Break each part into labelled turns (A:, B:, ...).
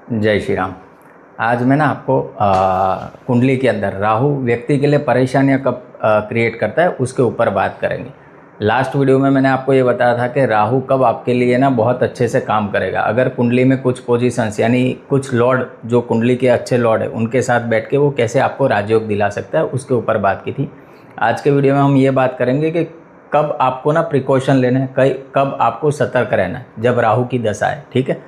A: जय श्री राम। आज मैं ना आपको कुंडली के अंदर राहु व्यक्ति के लिए परेशानियां कब क्रिएट करता है उसके ऊपर बात करेंगे। लास्ट वीडियो में मैंने आपको ये बताया था कि राहु कब आपके लिए ना बहुत अच्छे से काम करेगा। अगर कुंडली में कुछ पोजीशंस यानी कुछ लॉर्ड जो कुंडली के अच्छे लॉर्ड है उनके साथ बैठ के वो कैसे आपको राजयोग दिला सकता है उसके ऊपर बात की थी। आज के वीडियो में हम ये बात करेंगे कि कब आपको ना प्रिकॉशन लेना है, कब आपको सतर्क रहना है जब राहु की दशा है। ठीक है,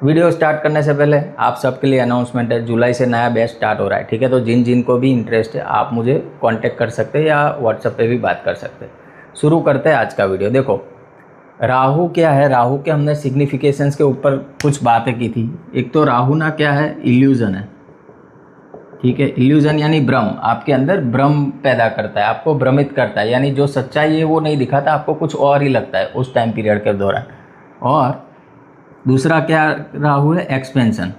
A: वीडियो स्टार्ट करने से पहले आप सबके लिए अनाउंसमेंट है, जुलाई से नया बैच स्टार्ट हो रहा है। ठीक है, तो जिन जिन को भी इंटरेस्ट है आप मुझे कांटेक्ट कर सकते हैं या व्हाट्सएप पे भी बात कर सकते हैं। शुरू करते हैं आज का वीडियो। देखो, राहु क्या है, राहु के हमने सिग्निफिकेशंस के ऊपर कुछ बातें की थी। एक तो राहु ना क्या है, इल्यूजन है। ठीक है, इल्यूजन यानी भ्रम, आपके अंदर भ्रम पैदा करता है, आपको भ्रमित करता है, यानी जो सच्चाई है वो नहीं दिखाता, आपको कुछ और ही लगता है उस टाइम पीरियड के दौरान। और दूसरा क्या राहु है, एक्सपेंशन।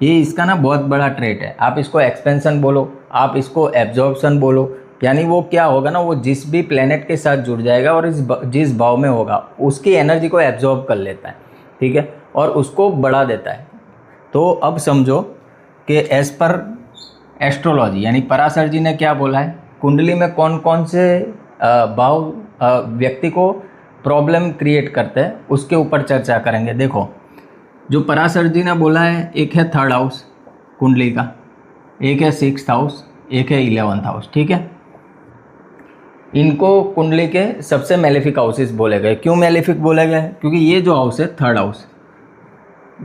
A: ये इसका ना बहुत बड़ा ट्रेट है। आप इसको एक्सपेंशन बोलो, आप इसको एब्जॉर्प्शन बोलो, यानी वो क्या होगा ना, वो जिस भी प्लेनेट के साथ जुड़ जाएगा और जिस भाव में होगा उसकी एनर्जी को एब्जॉर्ब कर लेता है। ठीक है, और उसको बढ़ा देता है। तो अब समझो कि एज पर एस्ट्रोलॉजी यानी पराशर जी ने क्या बोला है, कुंडली में कौन कौन से भाव व्यक्ति को प्रॉब्लम क्रिएट करते हैं उसके ऊपर चर्चा करेंगे। देखो, जो पराशर जी ने बोला है, एक है 3rd हाउस कुंडली का, एक है 6th हाउस, एक है 11th हाउस। ठीक है, इनको कुंडली के सबसे मेलेफिक हाउसेस बोले गए। क्यों मेलेफिक बोले गए? क्योंकि ये जो हाउस है 3rd हाउस,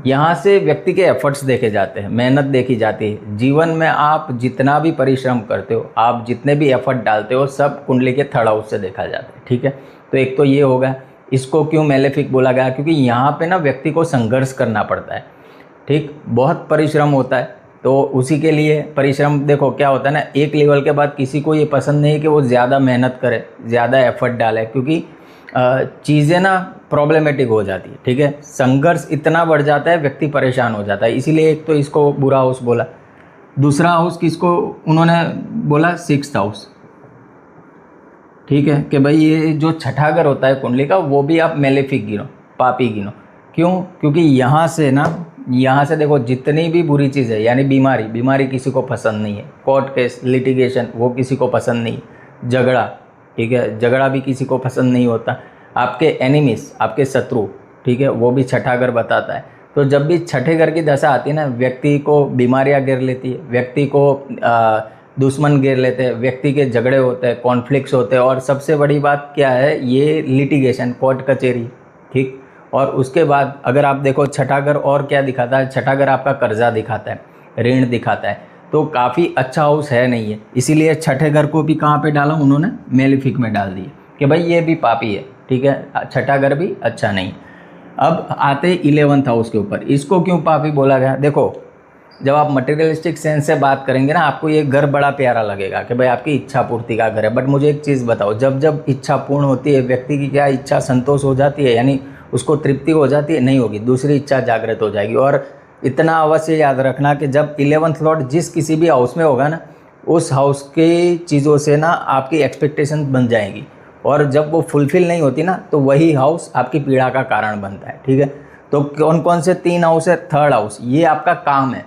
A: यहाँ से व्यक्ति के एफर्ट्स देखे जाते हैं, मेहनत देखी जाती है। जीवन में आप जितना भी परिश्रम करते हो, आप जितने भी एफर्ट डालते हो, सब कुंडली के 3rd हाउस से देखा जाता है। ठीक है, तो एक तो ये होगा। इसको क्यों मेलेफिक बोला गया? क्योंकि यहाँ पे ना व्यक्ति को संघर्ष करना पड़ता है। ठीक, बहुत परिश्रम होता है, तो उसी के लिए परिश्रम। देखो क्या होता है ना, एक लेवल के बाद किसी को ये पसंद नहीं कि वो ज़्यादा मेहनत करे, ज़्यादा एफर्ट डाले, क्योंकि चीज़ें ना प्रॉब्लमेटिक हो जाती है। ठीक है, संघर्ष इतना बढ़ जाता है, व्यक्ति परेशान हो जाता है। इसीलिए एक तो इसको बुरा हाउस बोला। दूसरा हाउस किसको उन्होंने बोला? 6th house. ठीक है, कि भाई ये जो छठा घर होता है कुंडली का, वो भी आप मेलेफिक गिनो, पापी गिनो। क्यों? क्योंकि यहाँ से देखो, जितनी भी बुरी चीज़ है, यानी बीमारी किसी को पसंद नहीं है, कोर्ट केस, लिटिगेशन, वो किसी को पसंद नहीं, झगड़ा, ठीक है, झगड़ा भी किसी को पसंद नहीं होता। आपके एनिमीज, आपके शत्रु, ठीक है, वो भी छठा घर बताता है। तो जब भी छठे घर की दशा आती है ना, व्यक्ति को बीमारियां घेर लेती है, व्यक्ति को दुश्मन घेर लेते हैं, व्यक्ति के झगड़े होते हैं, कॉन्फ्लिक्ट्स होते हैं। और सबसे बड़ी बात क्या है, ये लिटिगेशन, कोर्ट कचहरी। ठीक, और उसके बाद अगर आप देखो छठा घर और क्या दिखाता है, छठा घर आपका कर्जा दिखाता है, ऋण दिखाता है। तो काफ़ी अच्छा हाउस है नहीं है, इसीलिए छठे घर को भी कहाँ पे डाला उन्होंने? मेलेफिक में डाल दिए कि भाई ये भी पापी है। ठीक है, छठा घर भी अच्छा नहीं। अब आते 11th हाउस के ऊपर। इसको क्यों पापी बोला गया? देखो, जब आप मटेरियलिस्टिक सेंस से बात करेंगे ना, आपको ये घर बड़ा प्यारा लगेगा कि भाई आपकी इच्छा पूर्ति का घर है। बट मुझे एक चीज़ बताओ, जब इच्छा पूर्ण होती है, व्यक्ति की क्या इच्छा संतोष हो जाती है, यानी उसको तृप्ति हो जाती है? नहीं होगी, दूसरी इच्छा जागृत हो जाएगी। और इतना अवश्य याद रखना कि जब 11th लॉर्ड जिस किसी भी हाउस में होगा ना, उस हाउस की चीज़ों से ना आपकी एक्सपेक्टेशन बन जाएगी, और जब वो फुलफिल नहीं होती ना, तो वही हाउस आपकी पीड़ा का कारण बनता है। ठीक है, तो कौन कौन से 3 हाउस है? 3rd हाउस, ये आपका काम है,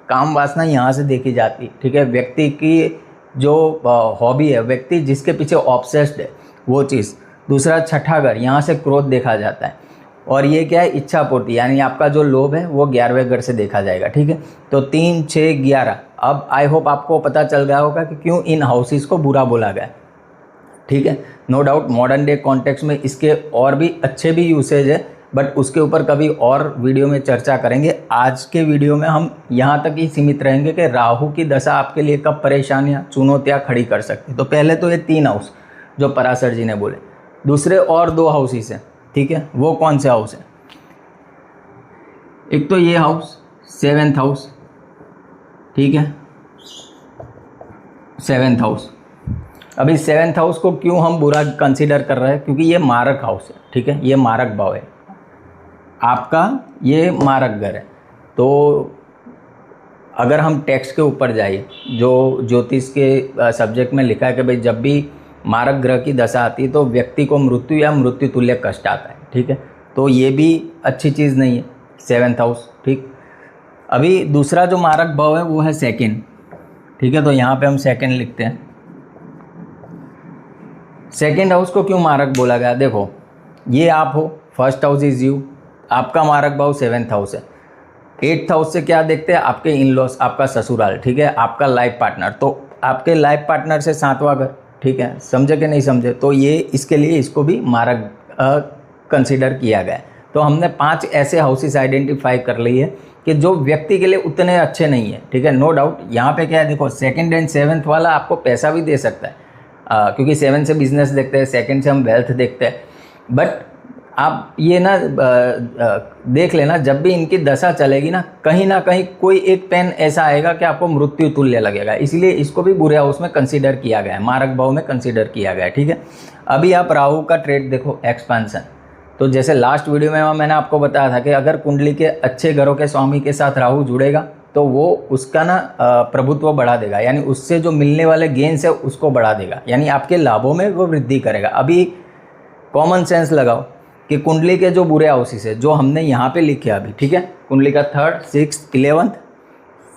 A: काम वासना यहाँ से देखी जाती है। ठीक है, व्यक्ति की जो हॉबी है, व्यक्ति जिसके पीछे ऑब्सेस्ड है, वो चीज़। दूसरा छठा घर, यहाँ से क्रोध देखा जाता है। और ये क्या है? इच्छा पूर्ति, यानी आपका जो लोभ है वो 11वें घर से देखा जाएगा। ठीक है, तो 3, 6, 11। अब आई होप आपको पता चल गया होगा कि क्यों इन हाउसेस को बुरा बोला गया। ठीक है, no doubt modern day context में इसके और भी अच्छे भी यूसेज है, बट उसके ऊपर कभी और वीडियो में चर्चा करेंगे। आज के वीडियो में हम यहाँ तक ही सीमित रहेंगे कि राहु की दशा आपके लिए कब परेशानियाँ, चुनौतियाँ खड़ी कर सकती है। तो पहले तो ये 3 हाउस जो पराशर जी ने बोले। दूसरे और 2 हाउसेस हैं। ठीक है, वो कौन से हाउस है? एक तो ये हाउस 7th हाउस। ठीक है, 7th हाउस। अभी 7th हाउस को क्यों हम बुरा कंसीडर कर रहे हैं? क्योंकि ये मारक हाउस है। ठीक है, ये मारक भाव है आपका, ये मारक घर है। तो अगर हम टेक्स्ट के ऊपर जाइए, जो ज्योतिष के सब्जेक्ट में लिखा है कि भाई जब भी मारक ग्रह की दशा आती है तो व्यक्ति को मृत्यु या मृत्यु तुल्य कष्ट आता है। ठीक है, तो ये भी अच्छी चीज़ नहीं है 7th हाउस। ठीक, अभी दूसरा जो मारक भाव है वो है सेकंड, ठीक है, तो यहाँ पे हम सेकंड लिखते हैं। सेकंड हाउस को क्यों मारक बोला गया? देखो ये आप हो, फर्स्ट हाउस इज यू, आपका मारक भाव 7th हाउस है। 8th हाउस से क्या देखते हैं? आपके इन लॉस, आपका ससुराल, ठीक है, आपका लाइफ पार्टनर, तो आपके लाइफ पार्टनर से 7वां घर, ठीक है, समझे कि नहीं समझे? तो ये इसके लिए इसको भी मारक कंसिडर किया गया है। तो हमने 5 ऐसे हाउसेस आइडेंटिफाई कर ली है कि जो व्यक्ति के लिए उतने अच्छे नहीं है, ठीक है, नो डाउट। यहाँ पे क्या है, देखो 2nd एंड 7th वाला आपको पैसा भी दे सकता है, क्योंकि 7 से बिजनेस देखते हैं, 2nd से हम वेल्थ देखते हैं। बट आप ये ना देख लेना, जब भी इनकी दशा चलेगी ना कहीं कोई एक पेन ऐसा आएगा कि आपको मृत्यु तुल्य लगेगा, इसलिए इसको भी बुरे हाउस में कंसीडर किया गया है, मारक भाव में कंसीडर किया गया है, ठीक है। अभी आप राहु का ट्रेड देखो, एक्सपेंशन। तो जैसे लास्ट वीडियो में मैंने आपको बताया था कि अगर कुंडली के अच्छे घरों के स्वामी के साथ राहु जुड़ेगा तो वो उसका ना प्रभुत्व बढ़ा देगा, यानी उससे जो मिलने वाले गेन्स है उसको बढ़ा देगा, यानी आपके लाभों में वो वृद्धि करेगा। अभी कॉमन सेंस लगाओ कि कुंडली के जो बुरे हाउसेस है जो हमने यहाँ पे लिखे अभी, ठीक है, कुंडली का 3rd, 6th, 11th,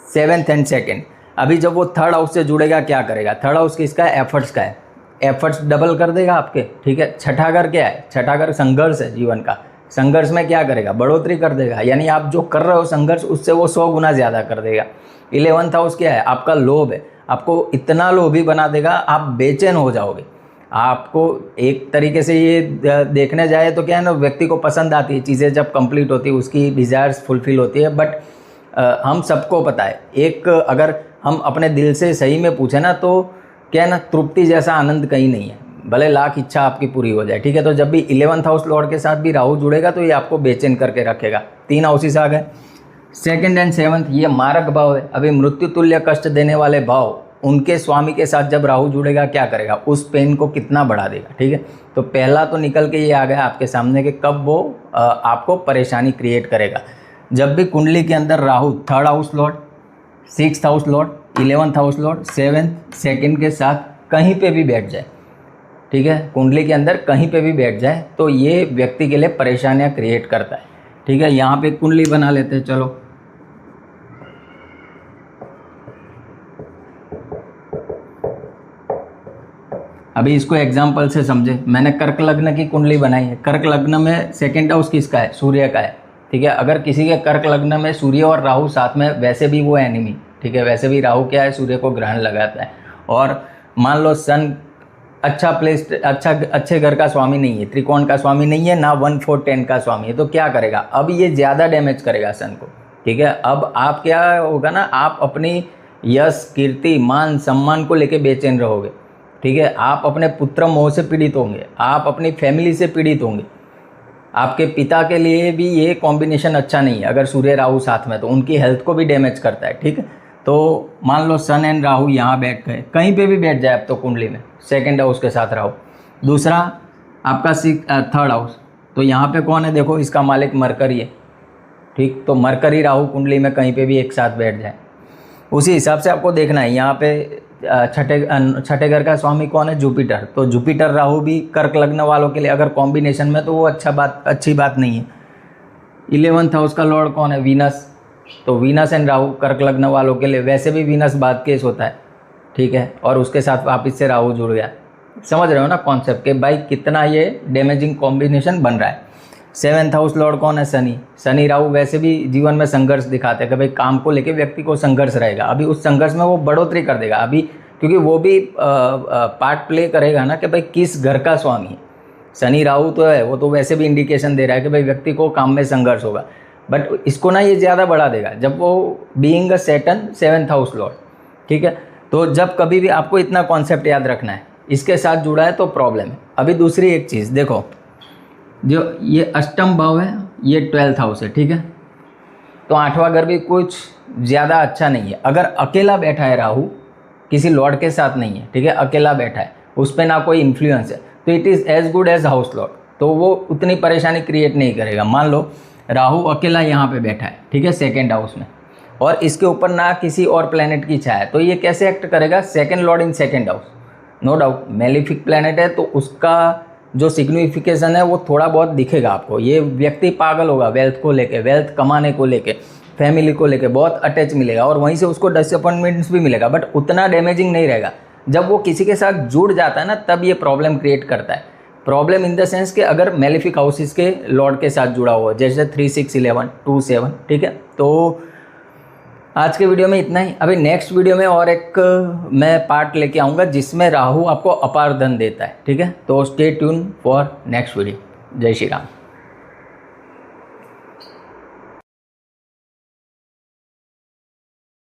A: 7th and 2nd। अभी जब वो 3rd हाउस से जुड़ेगा क्या करेगा? 3rd हाउस किसका है? एफर्ट्स का है, एफर्ट्स डबल कर देगा आपके, ठीक है। 6ठा घर क्या है? 6ठा घर संघर्ष है, जीवन का। संघर्ष में क्या करेगा? बढ़ोतरी कर देगा, यानी आप जो कर रहे हो संघर्ष उससे वो 100 गुना ज़्यादा कर देगा। 11th हाउस क्या है? आपका लोभ है, आपको इतना लोभी बना देगा आप बेचैन हो जाओगे। आपको एक तरीके से ये देखने जाए तो क्या है ना, व्यक्ति को पसंद आती है चीज़ें जब कंप्लीट होती है, उसकी डिज़ायर्स फुलफिल होती है। बट हम सबको पता है, एक अगर हम अपने दिल से सही में पूछे ना तो क्या है ना, तृप्ति जैसा आनंद कहीं नहीं है, भले लाख इच्छा आपकी पूरी हो जाए, ठीक है। तो जब भी 11th हाउस लॉर्ड के साथ भी राहु जुड़ेगा तो ये आपको बेचैन करके रखेगा। 3 हाउसेस आ गए, 2nd एंड 7th, ये मारक भाव है। अभी मृत्यु तुल्य कष्ट देने वाले भाव, उनके स्वामी के साथ जब राहु जुड़ेगा क्या करेगा? उस पेन को कितना बढ़ा देगा, ठीक है। तो पहला तो निकल के ये आ गया आपके सामने कि कब वो आपको परेशानी क्रिएट करेगा। जब भी कुंडली के अंदर Rahu 3rd house Lord, 6th house Lord, 11th house Lord, 7th, 2nd के साथ कहीं पे भी बैठ जाए, ठीक है, कुंडली के अंदर कहीं पे भी बैठ जाए तो ये व्यक्ति के लिए परेशानियां क्रिएट करता है, ठीक है। यहाँ पे कुंडली बना लेते हैं, चलो। अभी इसको एग्जाम्पल से समझे, मैंने कर्क लग्न की कुंडली बनाई है। कर्क लग्न में 2nd हाउस किसका है? सूर्य का है, ठीक है। अगर किसी के कर्क लग्न में सूर्य और राहु साथ में, वैसे भी वो एनिमी, ठीक है, वैसे भी राहु क्या है, सूर्य को ग्रहण लगाता है। और मान लो सन अच्छा प्लेस, अच्छे घर का स्वामी नहीं है, त्रिकोण का स्वामी नहीं है, ना 1, 4, 10 का स्वामी है, तो क्या करेगा? अब ये ज़्यादा डैमेज करेगा सन को, ठीक है। अब आप क्या होगा ना, आप अपनी यश, कीर्ति, मान, सम्मान को लेके बेचैन रहोगे, ठीक है। आप अपने पुत्र मोह से पीड़ित होंगे, आप अपनी फैमिली से पीड़ित होंगे। आपके पिता के लिए भी ये कॉम्बिनेशन अच्छा नहीं है अगर सूर्य राहु साथ में, तो उनकी हेल्थ को भी डैमेज करता है, ठीक है। तो मान लो सन एंड राहु यहाँ बैठ गए, कहीं पे भी बैठ जाए अब तो कुंडली में, 2nd हाउस के साथ राहु। दूसरा आपका 3rd हाउस, तो यहाँ पे कौन है? देखो इसका मालिक मरकरी है, ठीक। तो मरकरी राहु कुंडली में कहीं पे भी एक साथ बैठ जाए, उसी हिसाब से आपको देखना है। यहाँ पे छठे घर का स्वामी कौन है? जुपिटर। तो जुपिटर राहु भी कर्क लग्न वालों के लिए अगर कॉम्बिनेशन में तो वो अच्छी बात नहीं है। 11th हाउस का लॉर्ड कौन है? वीनस। तो वीनस एंड राहु कर्क लग्न वालों के लिए, वैसे भी वीनस बाद केस होता है, ठीक है, और उसके साथ वापिस से राहु जुड़ गया। समझ रहे हो ना कॉन्सेप्ट के भाई कितना ये डैमेजिंग कॉम्बिनेशन बन रहा है। 7th हाउस लॉर्ड कौन है? शनि। शनि राहु वैसे भी जीवन में संघर्ष दिखाते हैं कि भाई काम को लेके व्यक्ति को संघर्ष रहेगा, अभी उस संघर्ष में वो बढ़ोतरी कर देगा अभी, क्योंकि वो भी पार्ट प्ले करेगा ना कि भाई किस घर का स्वामी है। शनि राहु तो है, वो तो वैसे भी इंडिकेशन दे रहा है कि भाई व्यक्ति को काम में संघर्ष होगा, बट इसको ना ये ज़्यादा बढ़ा देगा जब वो being a Saturn 7th house Lord, ठीक है। तो जब कभी भी आपको इतना कॉन्सेप्ट याद रखना है, इसके साथ जुड़ा है तो प्रॉब्लम है। अभी दूसरी एक चीज़ देखो, जो ये अष्टम भाव है ये 12th हाउस है, ठीक है। तो 8वां घर भी कुछ ज़्यादा अच्छा नहीं है। अगर अकेला बैठा है राहु, किसी लॉर्ड के साथ नहीं है, ठीक है, अकेला बैठा है, उस पर ना कोई इन्फ्लुएंस है, तो it is as good as house lord, तो वो उतनी परेशानी क्रिएट नहीं करेगा। मान लो राहु अकेला यहाँ पे बैठा है, ठीक है, 2nd हाउस में, और इसके ऊपर ना किसी और प्लैनेट की छाया है, तो ये कैसे एक्ट करेगा? 2nd lord in 2nd house, no doubt malefic planet है, तो उसका जो सिग्निफिकेशन है वो थोड़ा बहुत दिखेगा आपको। ये व्यक्ति पागल होगा वेल्थ को लेके, वेल्थ कमाने को लेके, फैमिली को लेके बहुत अटैच मिलेगा और वहीं से उसको डिसअपॉइंटमेंट्स भी मिलेगा, बट उतना डैमेजिंग नहीं रहेगा। जब वो किसी के साथ जुड़ जाता है ना, तब ये प्रॉब्लम क्रिएट करता है। प्रॉब्लम इन द सेंस कि अगर मेलेफिक हाउसेस के लॉर्ड के साथ जुड़ा हुआ, जैसे 3, 6, 11, 2, 7, ठीक है। तो आज के वीडियो में इतना ही। अभी नेक्स्ट वीडियो में और एक मैं पार्ट लेके आऊँगा जिसमें राहु आपको अपार धन देता है, ठीक है। तो stay tune for next video. जय श्री राम।